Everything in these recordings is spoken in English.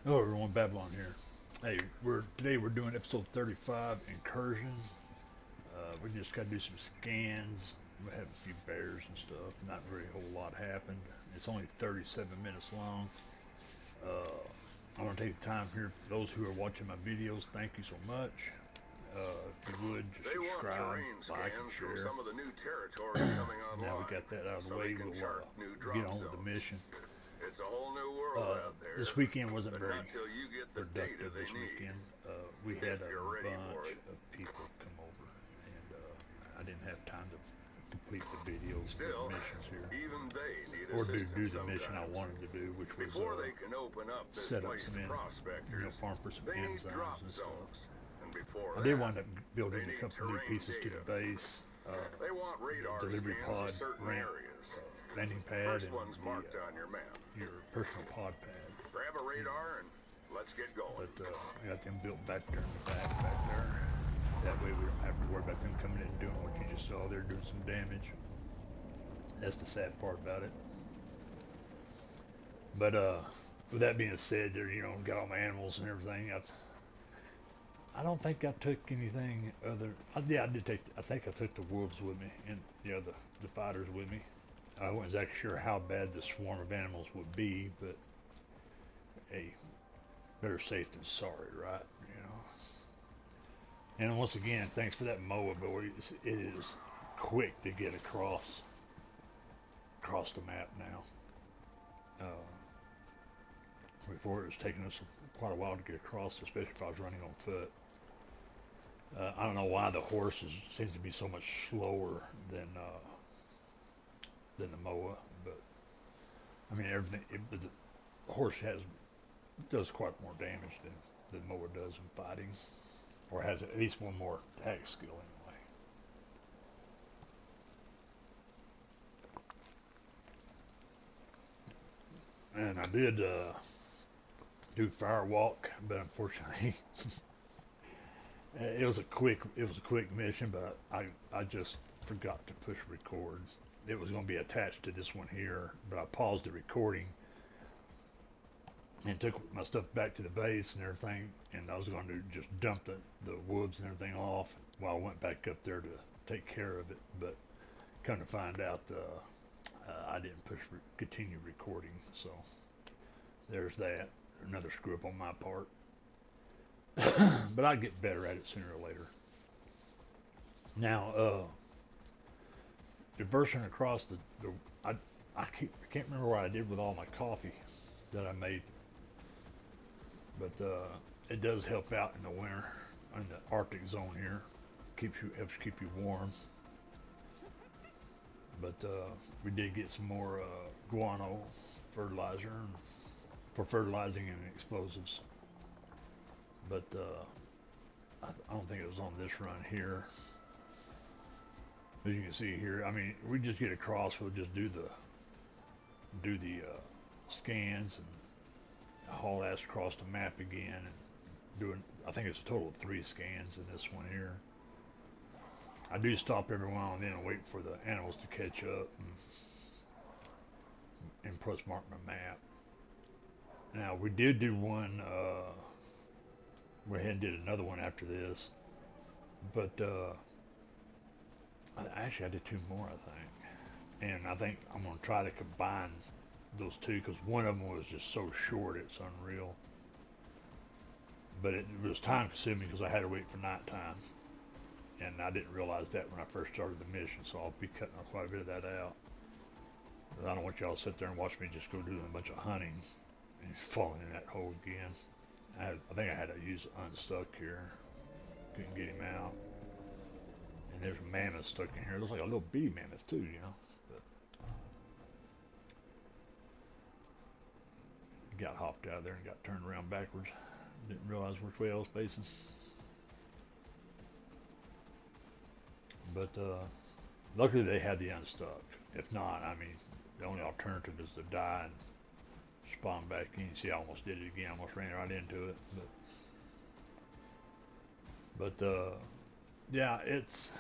Hello everyone, Babylon here. Hey, we're doing episode 35, Incursion. We just got to do some scans. We have a few bears and stuff. Not really a whole lot happened. It's only 37 minutes long. Uh, I want to take the time here for those who are watching my videos. Thank you so much. If you would just They want subscribe, terrain like, and scans from share. some of the new territory coming Now we online, got that out of the so they way. can chart new We'll get drop on with the zones. mission. It's a whole new world out This there, weekend wasn't but very not till you get the data productive they this need, weekend. We if had a you're ready for bunch it. of people come over, and I didn't have time to complete the videos for the Still, missions here, even they need or do assistance the mission I sometimes. wanted to do, which was Before they can open up this set up place some to prospectors, farm for some they need enzymes drop and stuff. zones. And before I did that, wind up they building a need couple new terrain pieces to data. the base, They want the radar delivery scans of pod certain ramp, areas. landing pad, First and one's marked on your map. your personal pod pad. Grab a radar and let's get going. But I got them built back there in the back there. That way we don't have to worry about them coming in and doing what you just saw. They're doing some damage. That's the sad part about it. But with that being said, there got all my animals and everything. I don't think I took anything other. Yeah, I did take. I think I took the wolves with me and the fighters with me. I wasn't exactly sure how bad the swarm of animals would be, but hey, better safe than sorry, right? And once again, thanks for that mower, boy. It is quick to get across the map now. Uh, Before it was taking us quite a while to get across, especially if I was running on foot. I don't know why the seems to be so much slower than the mower, but I mean everything. The horse does quite more damage than mower does in fighting, or has at least one more attack skill anyway. And I did do firewalk, but unfortunately it was a quick mission, but I just forgot to push record. It was going to be attached to this one here, but I paused the recording and took my stuff back to the base and everything, and I was going to just dump the woods and everything off while I went back up there to take care of it. But come to find out, I didn't continue recording, so there's that. Another screw up on my part. But I'd get better at it sooner or later. Now, traversing across the I, I can't remember what I did with all my coffee that I made, but it does help out in the winter in the Arctic zone here. Helps keep you warm. But we did get some more guano fertilizer for fertilizing and explosives. But I don't think it was on this run here. As you can see here, I mean, we just get across. We'll just do the scans and haul ass across the map again, and doing. I think it's a total of 3 scans in this one here. I do stop every now and then and wait for the animals to catch up and plus mark my map. Now we did do one. We ahead and did another one after this, but actually I did 2 more, I think, and I think I'm gonna try to combine those two because one of them was just so short it's unreal. But it was time consuming because I had to wait for nighttime, and I didn't realize that when I first started the mission. So I'll be cutting quite a bit of that out. But I don't want y'all to sit there and watch me just go doing a bunch of hunting and falling in that hole again. I think I had to use unstuck here. Couldn't get him out. And there's a mammoth stuck in here. It looks like a little bee mammoth too. But got hopped out of there and got turned around backwards. Didn't realize which way I was facing. But luckily they had the unstuck. If not, I mean, the only alternative is to die and spawn back in. See, I almost did it again. I almost ran right into it. But yeah, it's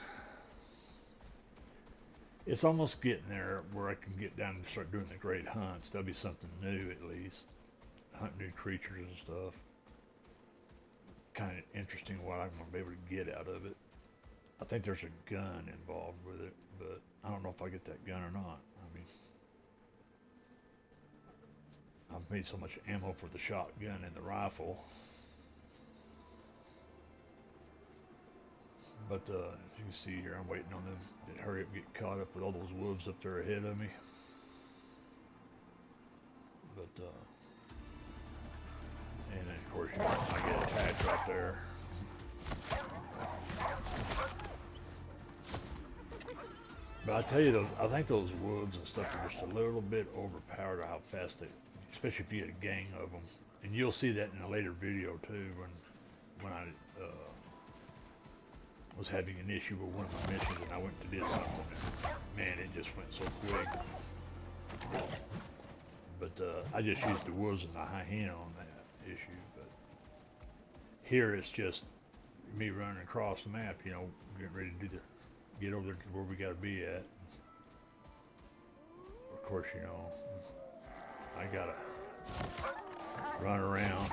almost getting there where I can get down and start doing the great hunts. That'll be something new at least. hunt new creatures and stuff. Kind of interesting what I'm gonna be able to get out of it. I think there's a gun involved with it, but I don't know if I get that gun or not. I mean, I've made so much ammo for the shotgun and the rifle. But as you can see here, I'm waiting on them to hurry up and get caught up with all those wolves up there ahead of me. But, and then of course, I get attacked right there. But I tell you, I think those wolves and stuff are just a little bit overpowered how fast they, especially if you get a gang of them. And you'll see that in a later video too, when I was having an issue with one of my missions and I went to do something and man, it just went so quick. But I just used the wolves and the hyena on that issue. But here it's just me running across the map, you know, getting ready to get over there to where we got to be at. Of course, you know, I gotta run around.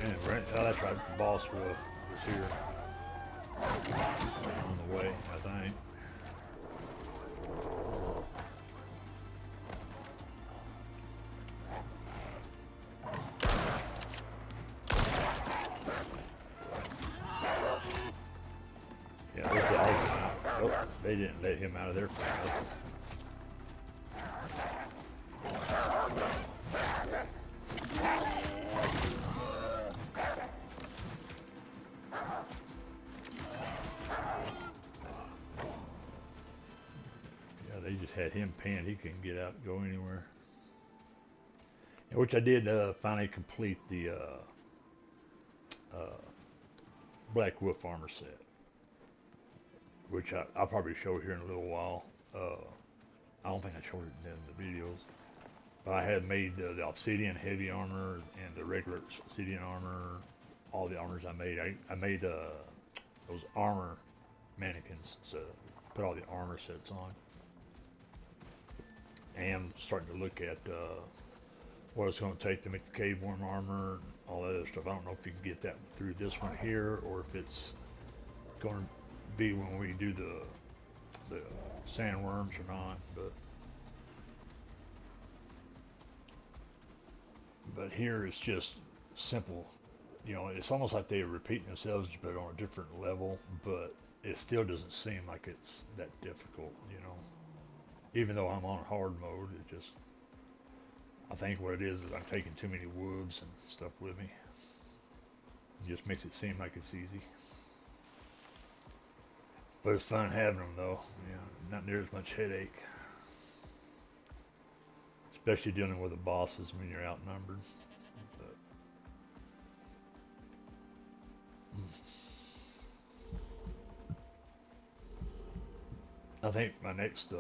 And oh, that's right, the boss wolf was here on the way, I think. Yeah, those dogs, oh, they didn't let him out of there fast. They just had him pinned. He couldn't get out and go anywhere. Which I did finally complete the Black Wolf armor set, which I'll probably show here in a little while. I don't think I showed it in the videos, but I had made the obsidian heavy armor and the regular obsidian armor. All the armors I made. I made those armor mannequins to put all the armor sets on. And starting to look at what it's going to take to make the cave worm armor and all that other stuff. I don't know if you can get that through this one here or if it's going to be when we do the sandworms or not. But here it's just simple. You know, it's almost like they're repeating themselves but on a different level, but it still doesn't seem like it's that difficult, you know. Even though I'm on hard mode, it just, I think what it is I'm taking too many wolves and stuff with me. It just makes it seem like it's easy. But it's fun having them though, you know, not near as much headache. Especially dealing with the bosses when you're outnumbered. But I think my next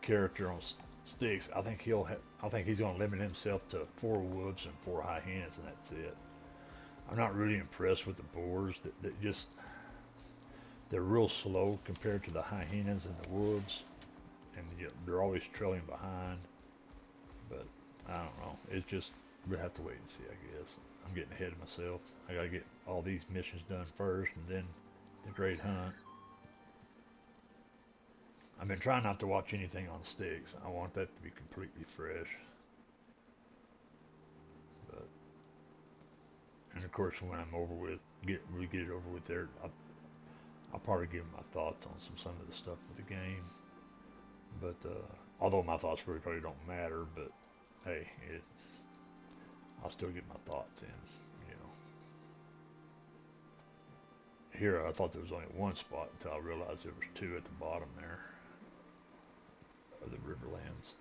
character on sticks, I think he's going to limit himself to 4 wolves and 4 hyenas, and that's it. I'm not really impressed with the boars. That just, they're real slow compared to the hyenas and the wolves, and they're always trailing behind. But I don't know. It's just, we'll have to wait and see, I guess. I'm getting ahead of myself. I gotta get all these missions done first, and then the Great Hunt. I've been trying not to watch anything on sticks. I want that to be completely fresh. But, and of course, when I'm over with, get it over with there, I'll probably give my thoughts on some of the stuff with the game. But although my thoughts really probably don't matter, but hey, I'll still get my thoughts in, you know. Here, I thought there was only one spot until I realized there was 2 at the bottom there. The Riverlands.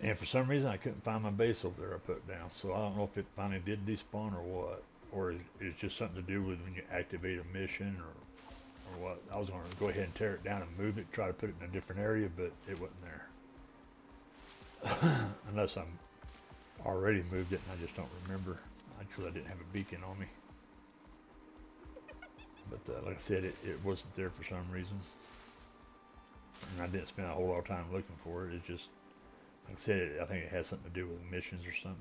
And for some reason I couldn't find my base over there I put down, so I don't know if it finally did despawn or what, or it's just something to do with when you activate a mission or what. I was going to go ahead and tear it down and move it, try to put it in a different area, but it wasn't there. Unless I'm already moved it and I just don't remember. Actually, I didn't have a beacon on me. But like I said, it wasn't there for some reason. And I didn't spend a whole lot of time looking for it. It just Like I said, I think it has something to do with missions or something.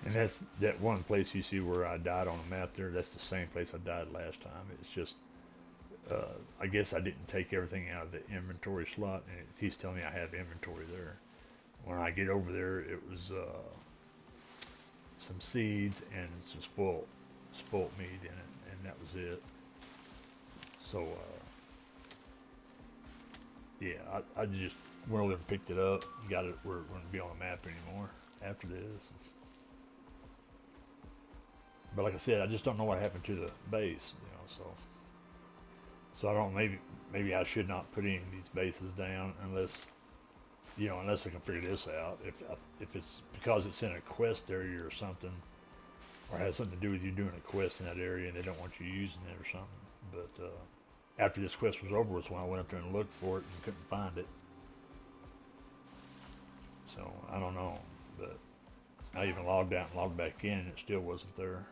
And that's that one place you see where I died on the map there. That's the same place I died last time. It's just, I guess I didn't take everything out of the inventory slot, and he's telling me I have inventory there. When I get over there, it was some seeds and some spoilt meat in it, and that was it. So, yeah, I just went over there and picked it up. Got it where it wouldn't be on the map anymore after this. But like I said, I just don't know what happened to the base, so I don't. Maybe I should not put any of these bases down unless unless I can figure this out. If it's because it's in a quest area or something, or has something to do with you doing a quest in that area and they don't want you using it or something. But after this quest was over was when I went up there and looked for it and couldn't find it. So I don't know, but I even logged out and logged back in and it still wasn't there.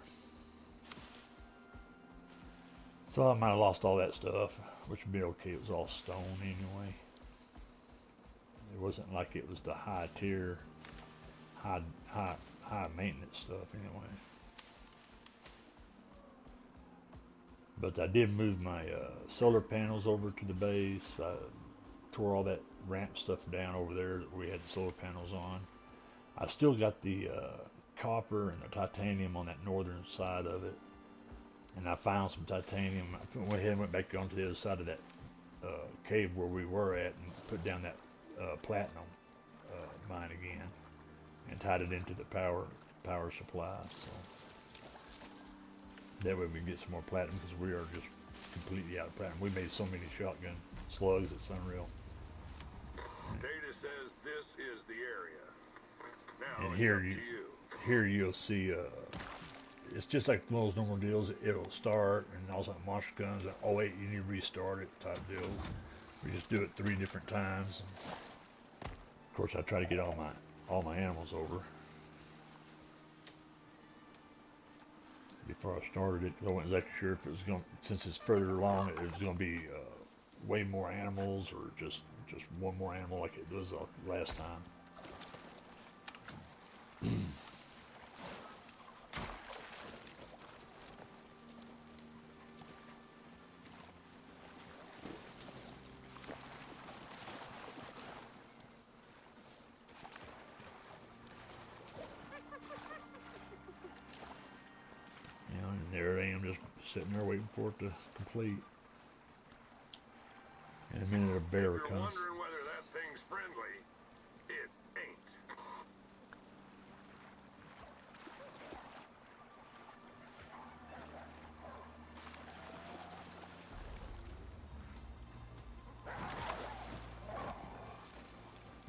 So I might have lost all that stuff, which would be okay. It was all stone anyway. It wasn't like it was the high tier, high maintenance stuff anyway. But I did move my solar panels over to the base. I tore all that ramp stuff down over there that we had the solar panels on. I still got the copper and the titanium on that northern side of it. And I found some titanium. I went ahead and went back onto the other side of that cave where we were at and put down that platinum mine again and tied it into the power supply. So that way we can get some more platinum because we are just completely out of platinum. We made so many shotgun slugs, it's unreal. Data says this is the area. Now And it's up to you. here you'll see it's just like one of those normal deals. It'll start and all of a sudden monster guns and oh wait, you need to restart it type deals. We just do it 3 different times. Of course I try to get all my animals over before I started it. I wasn't exactly sure if it was going, since it's further along, it was going to be way more animals or just one more animal like it was last time. And there I am just sitting there waiting for it to complete. In a minute a bear If you're comes. wondering whether that thing's friendly, it ain't.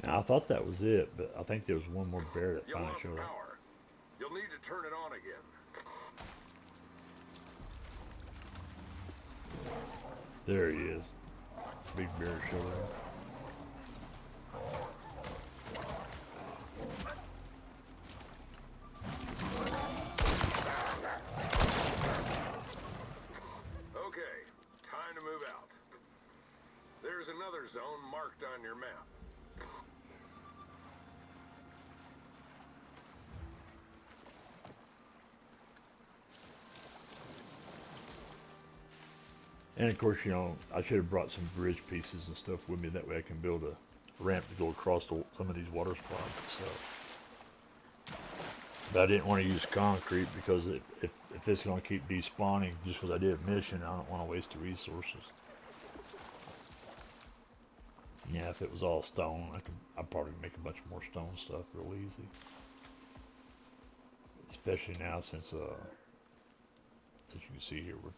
Now I thought that was it, but I think there was one more bear that You finally lost showed up. power. You'll need to turn it on again. There he is. Big bear showed up. Okay, time to move out. There's another zone marked on your map. And of course, I should have brought some bridge pieces and stuff with me. That way I can build a ramp to go across some of these water spots and stuff. But I didn't want to use concrete because if it's going to keep despawning just because I did a mission, I don't want to waste the resources. Yeah, if it was all stone, I'd probably make a bunch more stone stuff real easy. Especially now since, as you can see here, we're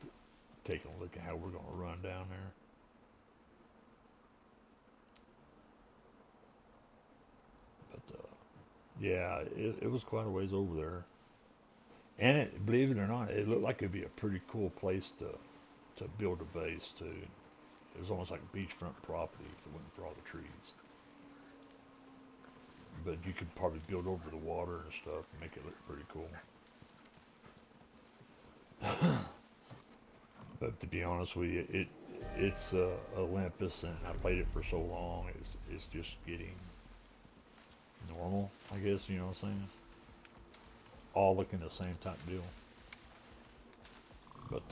taking a look at how we're going to run down there. But yeah, it was quite a ways over there, and believe it or not, it looked like it'd be a pretty cool place to build a base too. It was almost like beachfront property if it wasn't for all the trees. But you could probably build over the water and stuff and make it look pretty cool. But to be honest with you, it's Olympus, and I played it for so long. It's just getting normal, I guess. You know what I'm saying? All looking the same type deal. But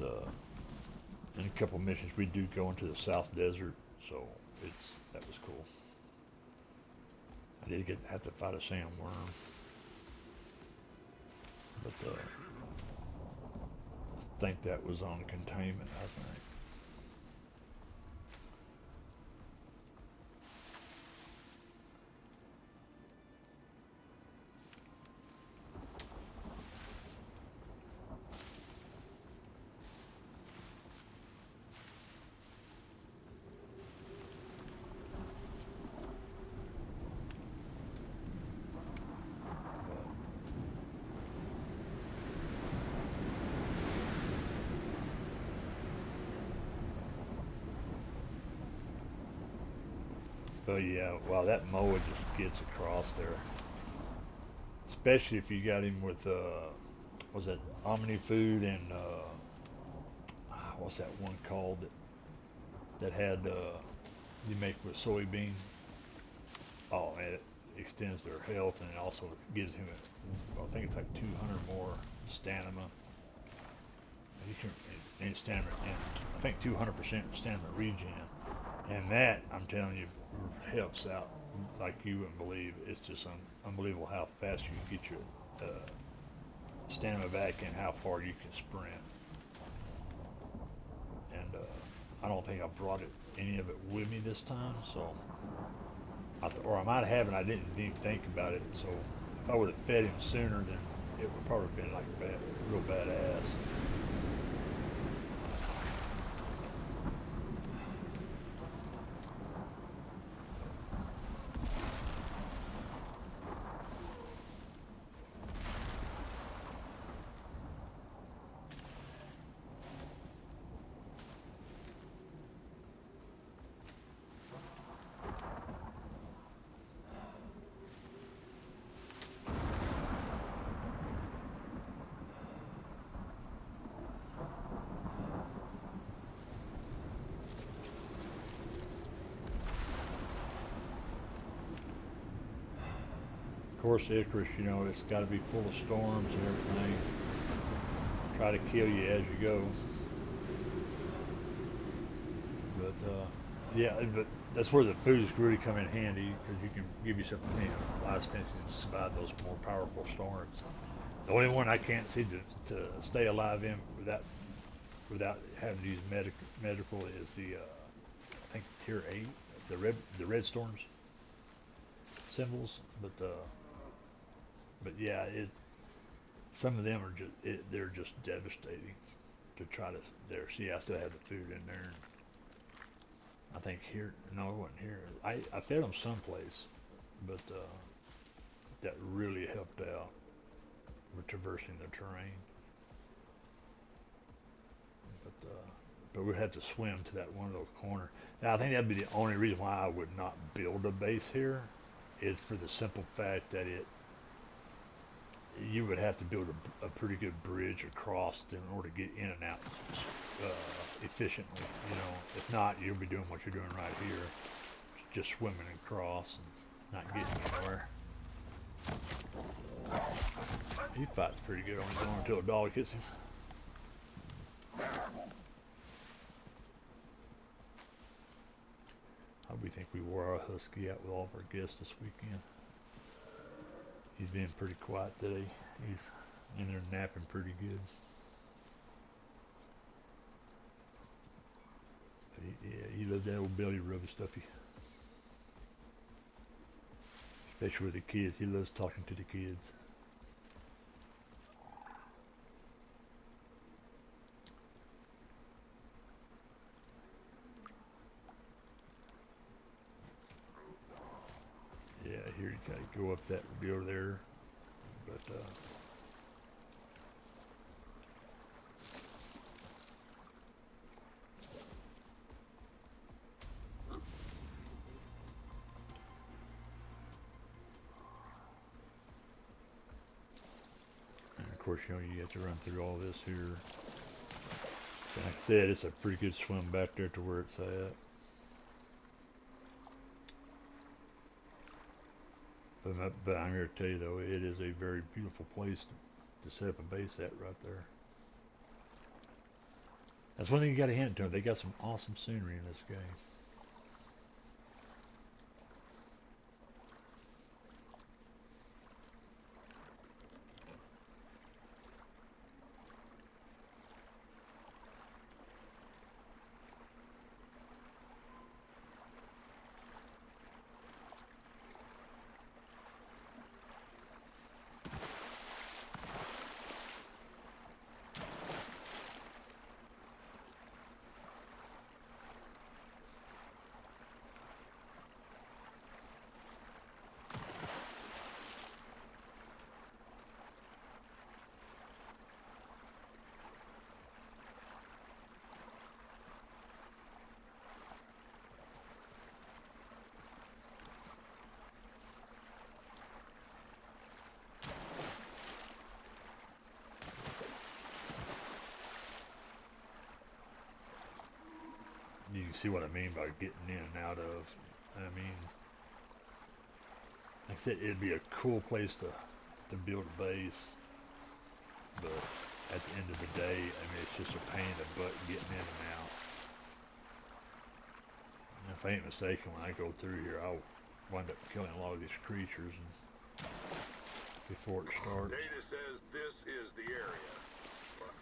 in a couple missions, we do go into the South Desert, so that was cool. I did have to fight a sandworm, but I think that was on containment, I think. But yeah, wow, that mower just gets across there. Especially if you got him with, was it Omni Food and, what's that one called that had, you make with soybean? Oh man, it extends their health and it also gives him, I think it's like 200 more stamina. You can, and stamina, and I think 200% stamina regen. And that, I'm telling you, helps out like you wouldn't believe. It's just unbelievable how fast you can get your stamina back and how far you can sprint. And I don't think I brought any of it with me this time, so or I might have, and I didn't even think about it. So if I would have fed him sooner, then it would probably have been like real badass. Of course, Icarus, you know, it's got to be full of storms and everything. Try to kill you as you go. But yeah, but that's where the foods really come in handy because you can give yourself a lot of chances to survive those more powerful storms. The only one I can't see to stay alive in without having to use medical is the I think tier 8, the red storms symbols. But yeah, some of them are they're just devastating to try to there. See, I still have the food in there. I think here, no, it wasn't here. I fed them someplace, but that really helped out with traversing the terrain. But we'd have to swim to that one little corner. Now I think that'd be the only reason why I would not build a base here, is for the simple fact that you would have to build a pretty good bridge across in order to get in and out uh, efficiently. You know, if not, you'll be doing what you're doing right here, just swimming across and not getting anywhere. He fights pretty good on his own until a dog hits him. How do we think we wore our husky out with all of our guests this weekend? He's being pretty quiet today. He's in there napping pretty good. Yeah, he loves that old belly rubby stuffy. Especially with the kids. He loves talking to the kids. Yeah, here you gotta go up that go there. But and of course, you know, you have to run through all this here. Like I said, it's a pretty good swim back there to where it's at. But I'm here to tell you though, it is a very beautiful place to set up a base at right there. That's one thing you got to hand it to them. They got some awesome scenery in this game. You can see what I mean by getting in and out of. I mean, like I said, it'd be a cool place to build a base, but at the end of the day, I mean, it's just a pain in the butt getting in and out. And if I ain't mistaken, when I go through here, I'll wind up killing a lot of these creatures before it starts. Data says this is the area.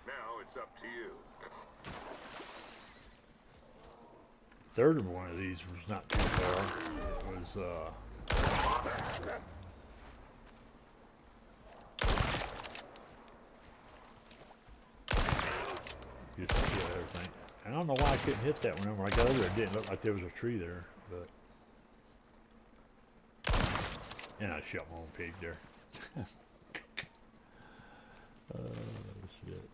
Now it's up to you. Third of one of these was not too far. It was just to kill everything. I don't know why I couldn't hit that one. When I got over there, it didn't look like there was a tree there, but and I shot my own pig there. Shit.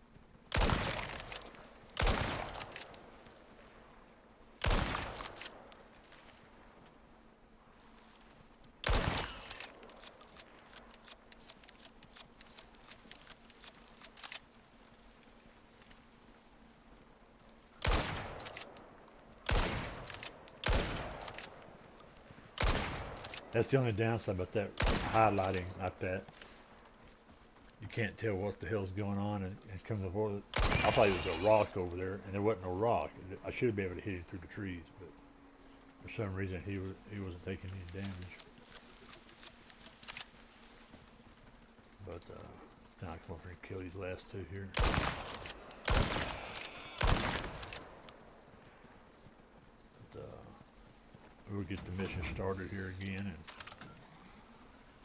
That's the only downside about that highlighting like that. You can't tell what the hell's going on, and it comes over. I thought it was a rock over there, and there wasn't no rock. I should have been able to hit him through the trees, but for some reason he wasn't taking any damage. But now I come over and kill these last two here. But, we'll get the mission started here again,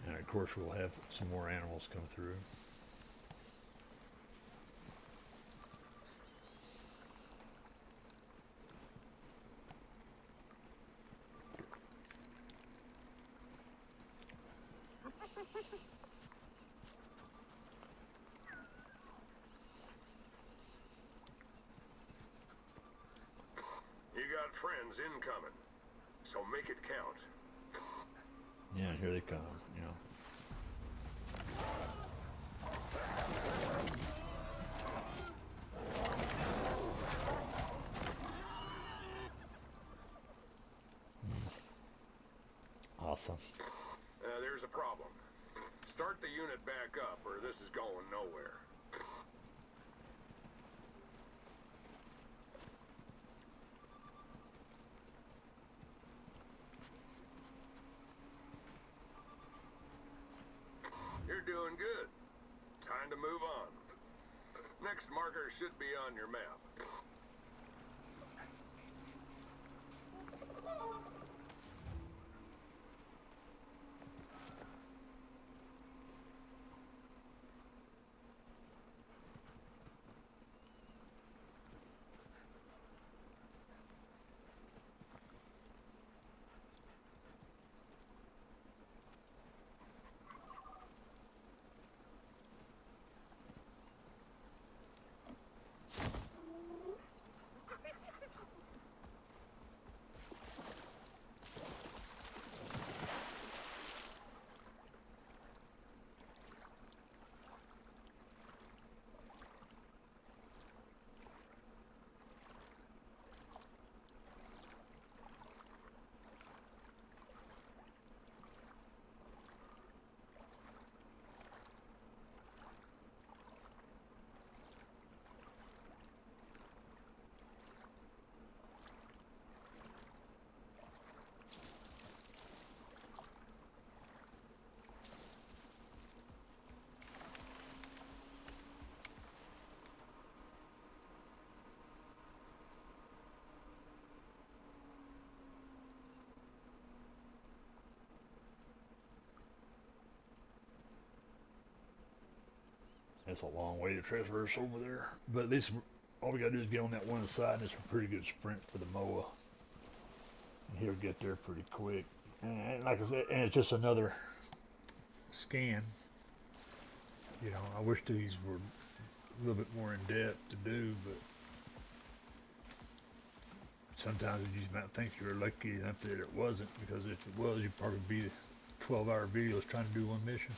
and of course we'll have some more animals come through. You got friends incoming, so make it count. Yeah, here they come, you know. Awesome. There's a problem. Start the unit back up, or this is going nowhere. You're doing good. Time to move on. Next marker should be on your map. That's a long way to traverse over there. But at least all we gotta do is get on that one side, and it's a pretty good sprint for the mower. And he'll get there pretty quick. And like I said, and it's just another scan. You know, I wish these were a little bit more in depth to do, but sometimes you might think you're lucky enough that it wasn't, because if it was, you'd probably be 12-hour videos trying to do one mission.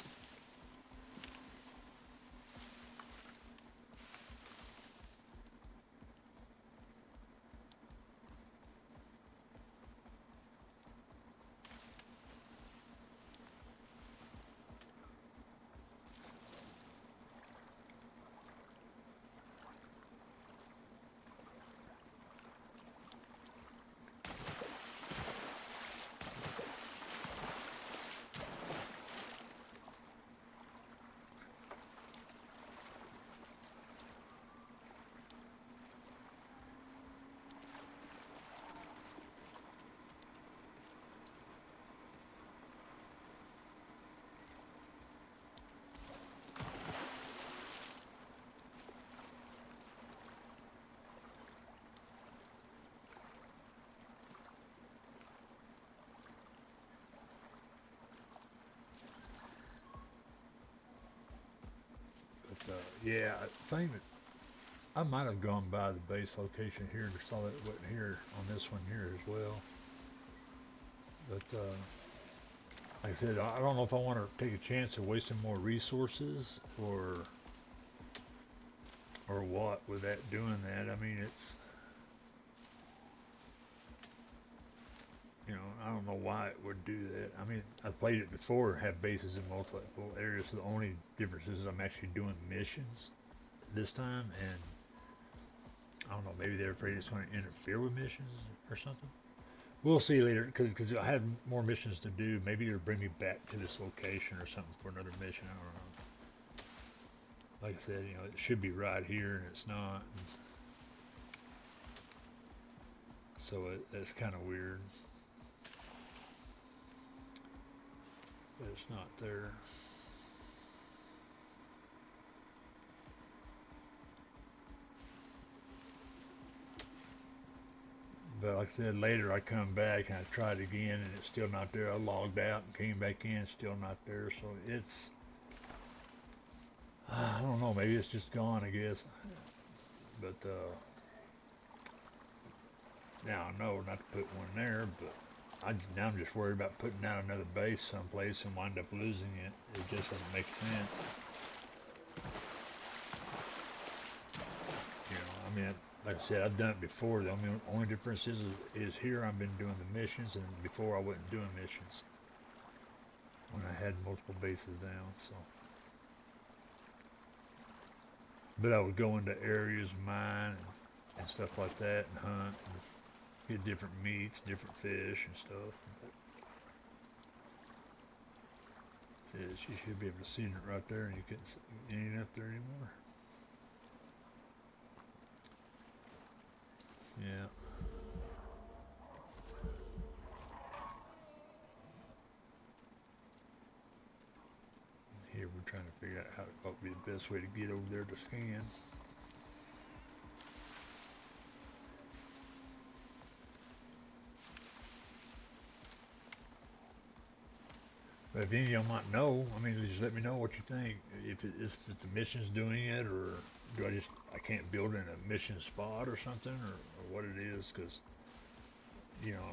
Yeah, I think that I might have gone by the base location here and saw that it wasn't here on this one here as well. But like I said, I don't know if I want to take a chance of wasting more resources or what with that doing that. I mean, it's, you know, I don't know why it would do that. I mean, I've played it before, have bases in multiple areas, so the only difference is I'm actually doing missions this time, and I don't know, maybe they're afraid it's going to interfere with missions or something. We'll see later, because I have more missions to do. Maybe it'll bring me back to this location or something for another mission. I don't know. Like I said, you know, it should be right here, and it's not. So that's kind of weird. That it's not there. But like I said, later I come back and I tried again, and it's still not there. I logged out and came back in, still not there. So it's, I don't know, maybe it's just gone, I guess. But now I know not to put one there, but now I'm just worried about putting out another base someplace and wind up losing it. It just doesn't make sense. You know, I mean, like I said, I've done it before. The only difference is here I've been doing the missions, and before I wasn't doing missions when I had multiple bases down. So, but I would go into areas, mine, and stuff like that, and hunt and get different meats, different fish, and stuff. But you should be able to see it right there, and you couldn't see it ain't up there anymore. Yeah. Here we're trying to figure out what would be the best way to get over there to scan. But if any of y'all might know, I mean, just let me know what you think. If the mission's doing it, or do I can't build in a mission spot or something, or what it is, because, you know,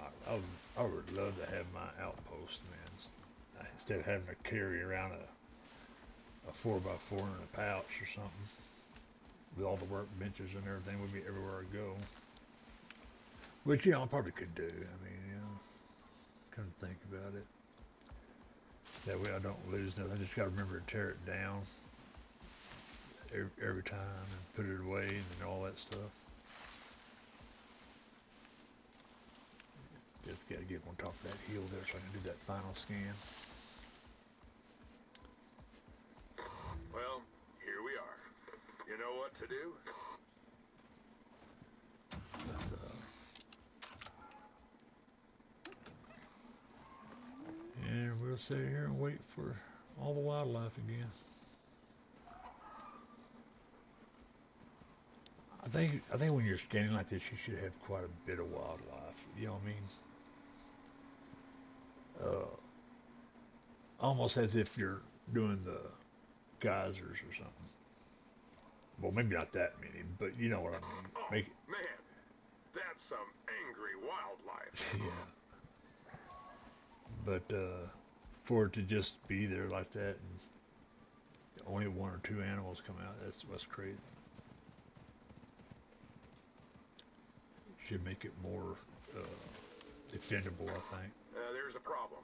I would love to have my outpost, man. Instead of having to carry around a 4x4 in a pouch or something, with all the workbenches and everything with me everywhere I go. Which, you know, I probably could do. I mean, you know, come to think about it. That way I don't lose nothing. I just got to remember to tear it down every time and put it away and all that stuff. Just got to get on top of that hill there so I can do that final scan. Well, here we are. You know what to do? But, and we'll sit here and wait for all the wildlife again. I think when you're scanning like this, you should have quite a bit of wildlife. You know what I mean? Almost as if you're doing the geysers or something. Well, maybe not that many, but you know what I mean. Oh, Make man, that's some angry wildlife. yeah. But for it to just be there like that and only one or two animals come out, that's crazy. Should make it more defendable, I think. There's a problem.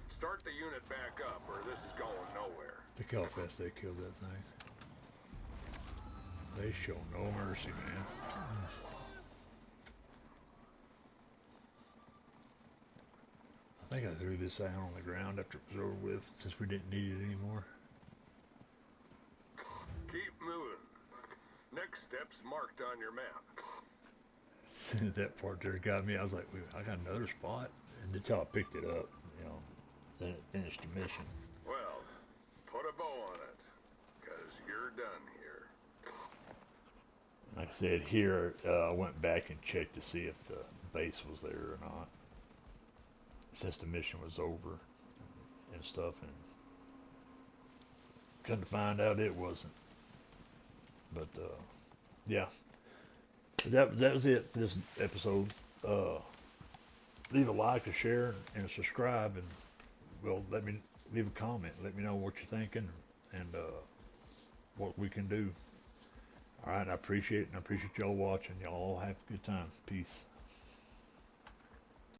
Start the unit back up, or this is going nowhere. Look how fast they killed that thing. They show no mercy, man. I think I threw this out on the ground after it was over with, since we didn't need it anymore. Keep moving. Next step's marked on your map. As soon as that part there got me, I was like, wait, I got another spot. And that's how I picked it up, you know. Then it finished the mission. Well, put a bow on it, because you're done here. Like I said, here I went back and checked to see if the base was there or not, since the mission was over and stuff, and come to find out it wasn't. But yeah, that was it for this episode. Leave a like, a share, and a subscribe, and well, let me leave a comment. Let me know what you're thinking and what we can do. All right, I appreciate it, and I appreciate y'all watching. Y'all have a good time. Peace.